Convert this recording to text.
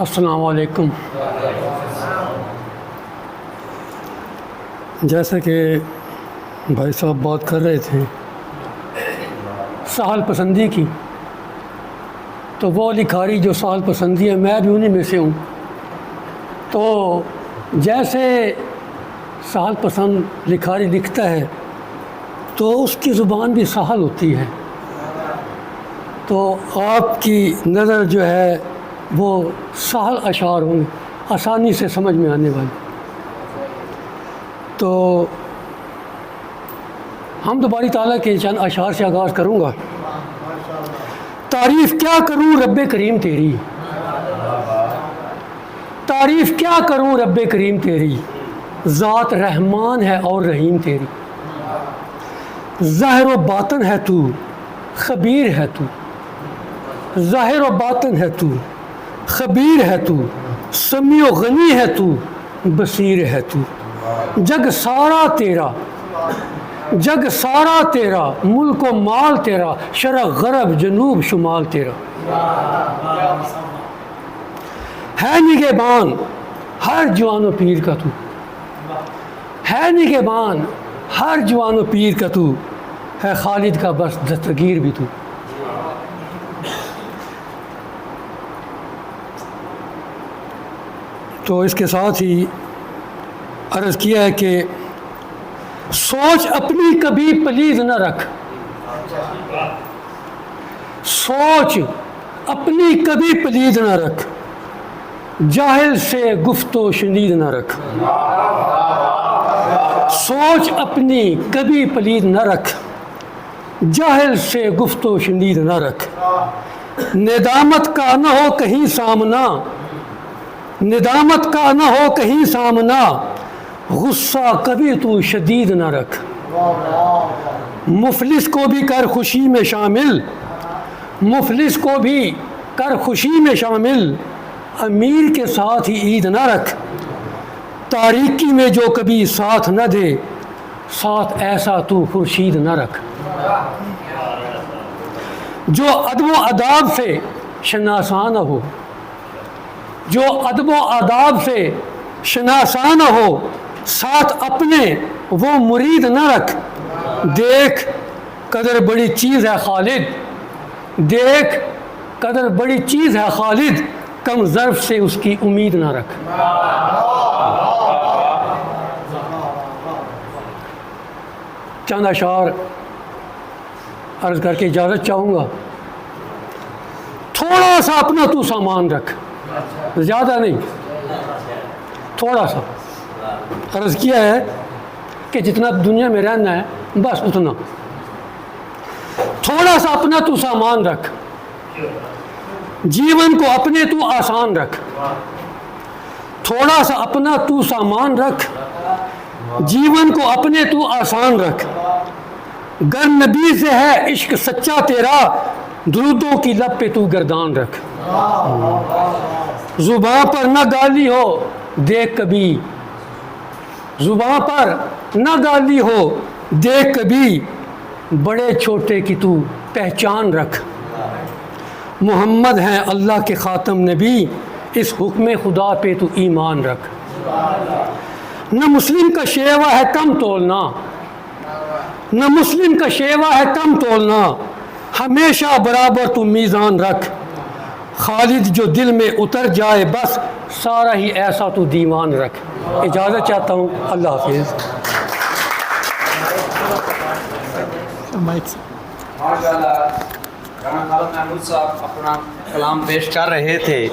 السلام علیکم۔ جیسا کہ بھائی صاحب بات کر رہے تھے سہل پسندی کی، تو وہ لکھاری جو سہل پسندی ہے میں بھی انہی میں سے ہوں۔ تو جیسے سہل پسند لکھاری لکھتا ہے تو اس کی زبان بھی سہل ہوتی ہے، تو آپ کی نظر جو ہے وہ سہل اشعار ہوں گے، آسانی سے سمجھ میں آنے والی۔ تو حمد باری تعالیٰ کے چند اشعار سے آغاز کروں گا۔ تعریف کیا کروں رب کریم تیری، تعریف کیا کروں رب کریم تیری، ذات رحمان ہے اور رحیم تیری، ظاہر و باطن ہے تو خبیر ہے تو، ظاہر و باطن ہے تو خبیر ہے تو، سمیع و غنی ہے تو بصیر ہے تو، جگ سارا تیرا، جگ سارا تیرا، ملک و مال تیرا، شرق غرب جنوب شمال تیرا، ہے نگہبان ہر جوان و پیر کا تو، ہے نگہبان ہر جوان و پیر کا تو، ہے خالد کا بس دستگیر بھی تو۔ تو اس کے ساتھ ہی عرض کیا ہے کہ سوچ اپنی کبھی پلید نہ رکھ، سوچ اپنی کبھی پلید نہ رکھ، جاہل سے گفت و شنید نہ رکھ، سوچ اپنی کبھی پلید نہ رکھ، جاہل سے گفت و شنید نہ رکھ، ندامت کا نہ ہو کہیں سامنا، ندامت کا نہ ہو کہیں سامنا، غصہ کبھی تو شدید نہ رکھ، مفلس کو بھی کر خوشی میں شامل، مفلس کو بھی کر خوشی میں شامل، امیر کے ساتھ ہی عید نہ رکھ، تاریکی میں جو کبھی ساتھ نہ دے، ساتھ ایسا تو خورشید نہ رکھ، جو ادب و آداب سے شناسا نہ ہو، جو ادب و آداب سے شناسا نہ ہو، ساتھ اپنے وہ مرید نہ رکھ، دیکھ قدر بڑی چیز ہے خالد، دیکھ قدر بڑی چیز ہے خالد، کم ظرف سے اس کی امید نہ رکھ۔ چند اشعار عرض کر کے اجازت چاہوں گا۔ تھوڑا سا اپنا تو سامان رکھ، زیادہ نہیں، تھوڑا سا۔ عرض کیا ہے کہ جتنا دنیا میں رہنا ہے بس اتنا، تھوڑا سا اپنا تو سامان رکھ، جیون کو اپنے تو آسان رکھ، تھوڑا سا اپنا تو سامان رکھ، جیون کو اپنے تو آسان رکھ، گر نبی سے ہے عشق سچا تیرا، درودوں کی لب پہ تو گردان رکھ، زباں پر نہ گالی ہو دیکھ کبھی، زباں پر نہ گالی ہو دیکھ کبھی، بڑے چھوٹے کی تو پہچان رکھ، محمد ہیں اللہ کے خاتم نبی، اس حکم خدا پہ تو ایمان رکھ، نہ مسلم کا شیوا ہے کم تولنا، نہ مسلم کا شیوا ہے کم تولنا، ہمیشہ برابر تو میزان رکھ، خالد جو دل میں اتر جائے بس، سارا ہی ایسا تو دیوان رکھ۔ اجازت چاہتا ہوں، اللہ حافظ۔ ماشاءاللہ، رانا خالد محمود صاحب اپنا کلام پیش کر رہے تھے۔